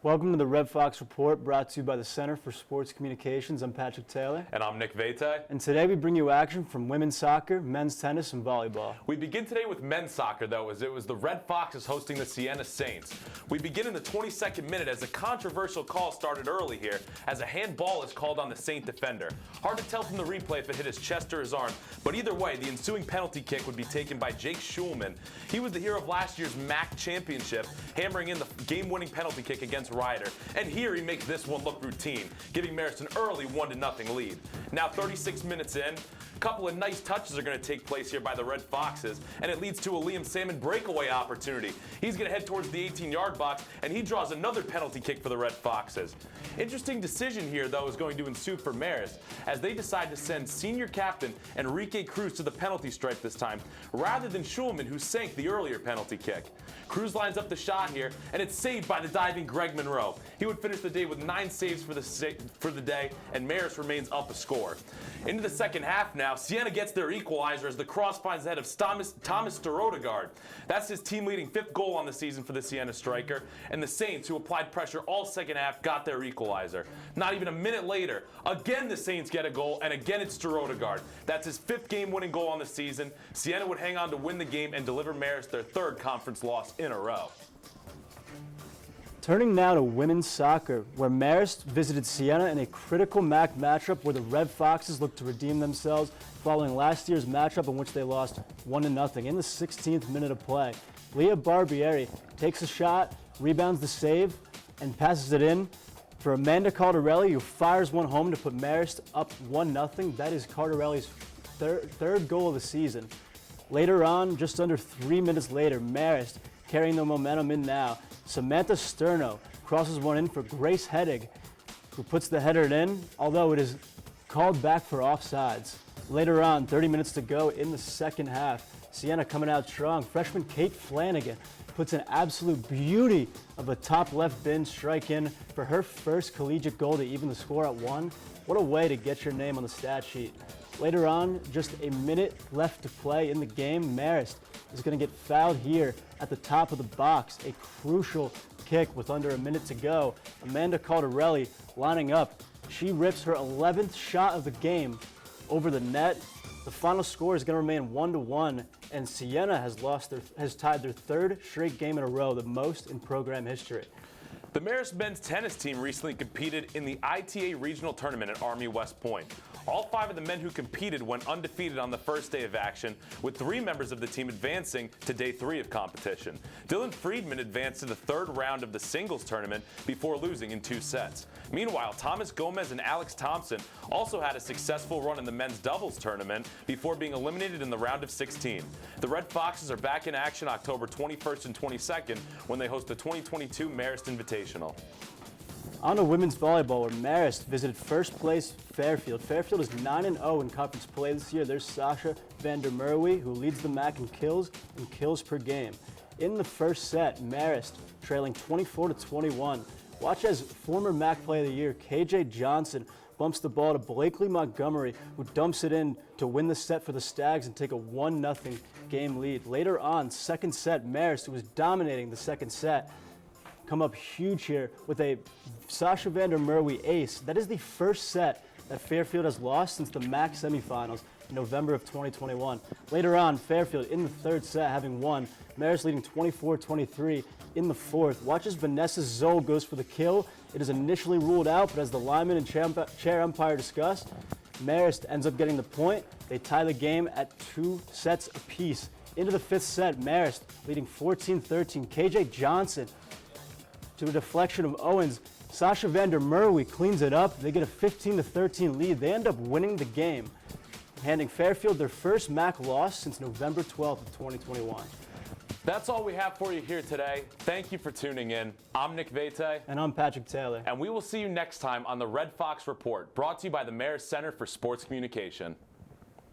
Welcome to the Red Fox Report, brought to you by the Center for Sports Communications. I'm Patrick Taylor. And I'm Nick Vete. And today we bring you action from women's soccer, men's tennis, and volleyball. We begin today with men's soccer, though, as it was the Red Foxes hosting the Siena Saints. We begin in the 22nd minute as a controversial call started early here, as a handball is called on the Saint defender. Hard to tell from the replay if it hit his chest or his arm, but either way, the ensuing penalty kick would be taken by Jake Schulman. He was the hero of last year's MAC championship, hammering in the game-winning penalty kick against Ryder. And here he makes this one look routine, giving Marist an early 1-0 lead. Now 36 minutes in, a couple of nice touches are going to take place here by the Red Foxes, and it leads to a Liam Salmon breakaway opportunity. He's going to head towards the 18-yard box, and he draws another penalty kick for the Red Foxes. Interesting decision here, though, is going to ensue for Marist, as they decide to send senior captain Enrique Cruz to the penalty stripe this time, rather than Schulman, who sank the earlier penalty kick. Cruz lines up the shot here, and it's saved by the diving Greg Monroe. He would finish the day with 9 saves for the day, and Marist remains up a score. Into the second half now, Siena gets their equalizer as the cross finds the head of Thomas Sterodegard. That's his team-leading 5th goal on the season for the Siena striker, and the Saints, who applied pressure all second half, got their equalizer. Not even a minute later, again the Saints get a goal, and again it's Sterodegard. That's his 5th game-winning goal on the season. Siena would hang on to win the game and deliver Marist their 3rd conference loss in a row. Turning now to women's soccer, where Marist visited Siena in a critical MAC matchup where the Red Foxes looked to redeem themselves following last year's matchup in which they lost 1-0 in the 16th minute of play. Leah Barbieri takes a shot, rebounds the save, and passes it in for Amanda Cardarelli, who fires one home to put Marist up 1-0. That is Cardarelli's third goal of the season. Later on, just under 3 minutes later, Marist, carrying the momentum in now, Samantha Sterno crosses one in for Grace Heddig, who puts the header in, although it is called back for offsides. Later on, 30 minutes to go in the second half, Siena coming out strong. Freshman Kate Flanagan puts an absolute beauty of a top left bin strike in for her first collegiate goal to even the score at 1. What a way to get your name on the stat sheet. Later on, just a minute left to play in the game, Marist is going to get fouled here at the top of the box. A crucial kick with under a minute to go. Amanda Cardarelli lining up. She rips her 11th shot of the game over the net. The final score is going to remain 1-1, and Siena has tied their 3rd straight game in a row, the most in program history. The Marist men's tennis team recently competed in the ITA regional tournament at Army West Point. All 5 of the men who competed went undefeated on the first day of action, with 3 members of the team advancing to day 3 of competition. Dylan Friedman advanced to the 3rd round of the singles tournament before losing in 2 sets. Meanwhile, Thomas Gomez and Alex Thompson also had a successful run in the men's doubles tournament before being eliminated in the round of 16. The Red Foxes are back in action October 21st and 22nd when they host the 2022 Marist Invitational. On to women's volleyball, where Marist visited first place Fairfield. Fairfield is 9-0 in conference play this year. There's Sasha van der Merwe, who leads the MAC in kills per game. In the first set, Marist trailing 24-21. Watch as former MAC Player of the Year KJ Johnson bumps the ball to Blakely Montgomery, who dumps it in to win the set for the Stags and take a 1-0 game lead. Later on, second set, Marist, who was dominating the second set, come up huge here with a Sasha van der Merwe ace. That is the first set that Fairfield has lost since the MAC semifinals in November of 2021. Later on, Fairfield in the 3rd set having won, Marist leading 24-23 in the 4th. Watch as Vanessa Zoll goes for the kill. It is initially ruled out, but as the lineman and chair umpire discussed, Marist ends up getting the point. They tie the game at 2 sets apiece. Into the 5th set, Marist leading 14-13. KJ Johnson to a deflection of Owens. Sasha van der Merwe cleans it up. They get a 15-13 lead. They end up winning the game, handing Fairfield their first MAC loss since November 12th of 2021. That's all we have for you here today. Thank you for tuning in. I'm Nick Vete. And I'm Patrick Taylor. And we will see you next time on the Red Fox Report, brought to you by the Marist Center for Sports Communication.